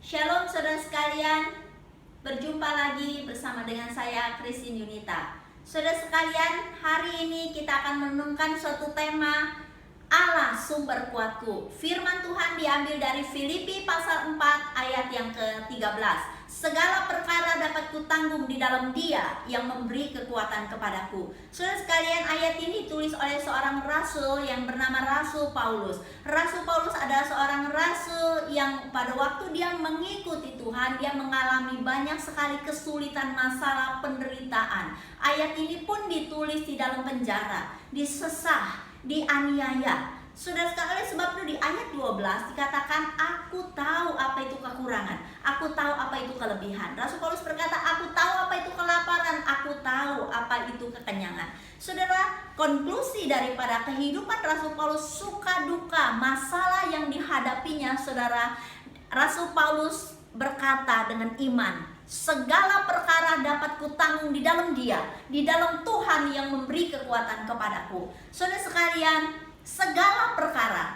Shalom saudara sekalian, berjumpa lagi bersama dengan saya Christine Yunita. Saudara sekalian, hari ini kita akan merenungkan suatu tema Allah sumber kuatku. Firman Tuhan diambil dari Filipi pasal 4 ayat yang ke-13. Segala perkara dapat kutanggung di dalam Dia yang memberi kekuatan kepadaku. Saudara sekalian, ayat ini ditulis oleh seorang rasul yang bernama Rasul Paulus. Rasul Paulus adalah seorang rasul yang pada waktu dia mengikuti Tuhan, dia mengalami banyak sekali kesulitan, masalah, penderitaan. Ayat ini pun ditulis di dalam penjara, disesah, dianiaya. Saudara sekalian, sebab itu di ayat 12 dikatakan, aku tahu apa itu kekurangan, aku tahu apa itu kelebihan. Rasul Paulus berkata, aku tahu apa itu kelaparan, aku tahu apa itu kekenyangan. Saudara, konklusi daripada kehidupan Rasul Paulus, suka duka, masalah yang dihadapinya, saudara, Rasul Paulus berkata dengan iman, segala perkara dapat kutanggung di dalam Dia, di dalam Tuhan yang memberi kekuatan kepadaku. Saudara sekalian, segala perkara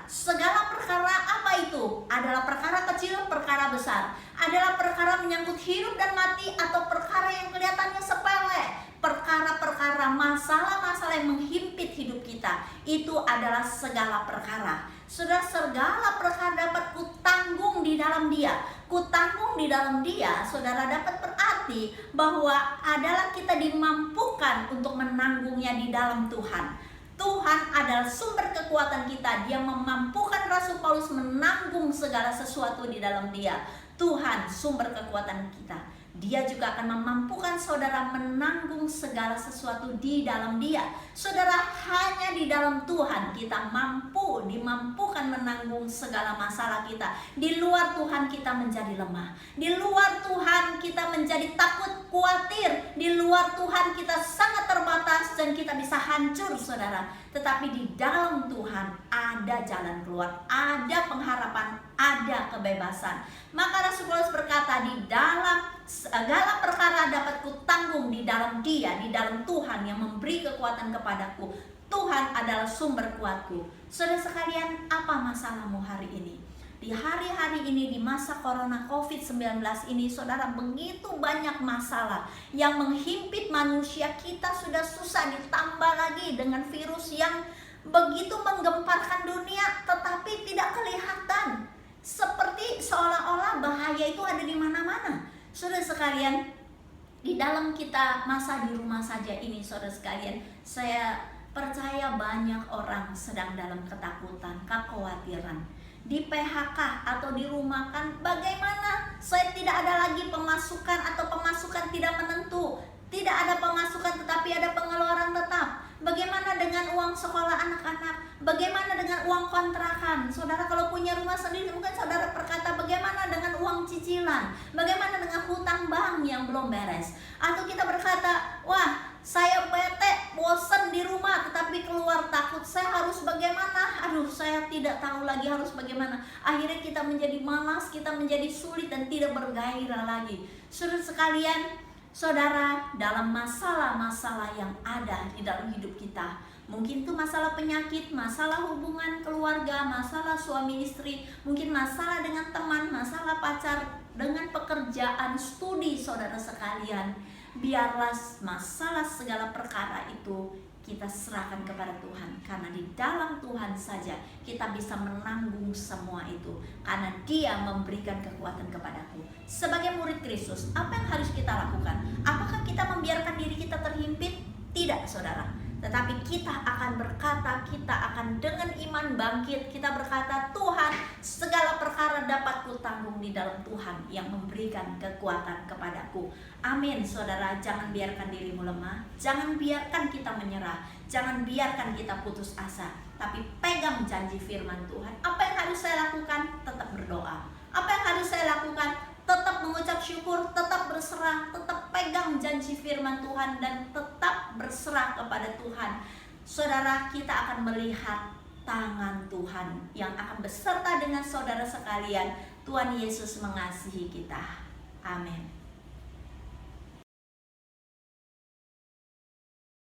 apa itu? Adalah perkara kecil, perkara besar, adalah perkara menyangkut hidup dan mati, atau perkara yang kelihatannya sepele, perkara-perkara, masalah-masalah yang menghimpit hidup kita, itu adalah segala perkara. Saudara, segala perkara dapat kutanggung di dalam Dia. Kutanggung di dalam Dia, saudara, dapat berarti bahwa adalah kita dimampukan untuk menanggungnya di dalam Tuhan. Tuhan adalah sumber kekuatan kita. Dia memampukan Rasul Paulus menanggung segala sesuatu di dalam Dia. Tuhan sumber kekuatan kita. Dia juga akan memampukan saudara menanggung segala sesuatu di dalam Dia. Saudara, hanya di dalam Tuhan kita dimampukan menanggung segala masalah kita. Di luar Tuhan kita menjadi lemah. Di luar Tuhan kita menjadi takut, khawatir. Di luar Tuhan kita sangat terbatas dan kita bisa hancur, saudara. Tetapi di dalam Tuhan ada jalan keluar, ada pengharapan, ada kebebasan. Maka Rasul Paulus berkata, di dalam segala perkara dapat kutanggung di dalam Dia, di dalam Tuhan yang memberi kekuatan kepadaku. Tuhan adalah sumber kuatku. Saudara sekalian, apa masalahmu hari ini? Di hari-hari ini, di masa corona COVID-19 ini, saudara, begitu banyak masalah yang menghimpit manusia. Kita sudah susah, ditambah lagi dengan virus yang begitu menggemparkan dunia, tetapi tidak kelihatan. Seperti seolah-olah bahaya itu ada di mana-mana. Saudara sekalian, di dalam kita masa di rumah saja ini, saudara sekalian, saya percaya banyak orang sedang dalam ketakutan, kekhawatiran. Di PHK atau dirumahkan, bagaimana? Saya tidak ada lagi pemasukan atau pemasukan tidak menentu. Tidak ada pemasukan tetapi ada pengeluaran tetap. Bagaimana dengan uang sekolah anak-anak? Bagaimana dengan uang kontrakan? Saudara kalau punya rumah sendiri, mungkin saudara berkata, bagaimana dengan uang cicilan? Bagaimana dengan hutang bank yang belum beres? Atau kita berkata, wah, saya bete, bosan di rumah, tetapi keluar takut, saya harus bagaimana? Aduh, saya tidak tahu lagi harus bagaimana. Akhirnya kita menjadi malas, kita menjadi sulit dan tidak bergairah lagi. Saudara sekalian, saudara, dalam masalah-masalah yang ada di dalam hidup kita, mungkin itu masalah penyakit, masalah hubungan keluarga, masalah suami istri, mungkin masalah dengan teman, masalah pacar, dengan pekerjaan, studi, saudara sekalian. Biarlah masalah segala perkara itu kita serahkan kepada Tuhan, karena di dalam Tuhan saja kita bisa menanggung semua itu, karena Dia memberikan kekuatan kepadaku. Sebagai murid Kristus, apa yang harus kita lakukan? Apakah kita membiarkan diri kita terhimpit? Tidak, saudara. Tetapi kita akan berkata, kita akan dengan iman bangkit. Kita berkata, Tuhan, segala perkara dapat kutanggung di dalam Tuhan yang memberikan kekuatan kepadaku. Amin, saudara. Jangan biarkan dirimu lemah. Jangan biarkan kita menyerah. Jangan biarkan kita putus asa. Tapi pegang janji firman Tuhan. Apa yang harus saya lakukan? Tetap berdoa. Apa yang harus saya lakukan? Tetap mengucap syukur, tetap berserah, tetap pegang janji firman Tuhan, dan tetap berserah kepada Tuhan. Saudara, kita akan melihat tangan Tuhan yang akan beserta dengan saudara sekalian. Tuhan Yesus mengasihi kita. Amin.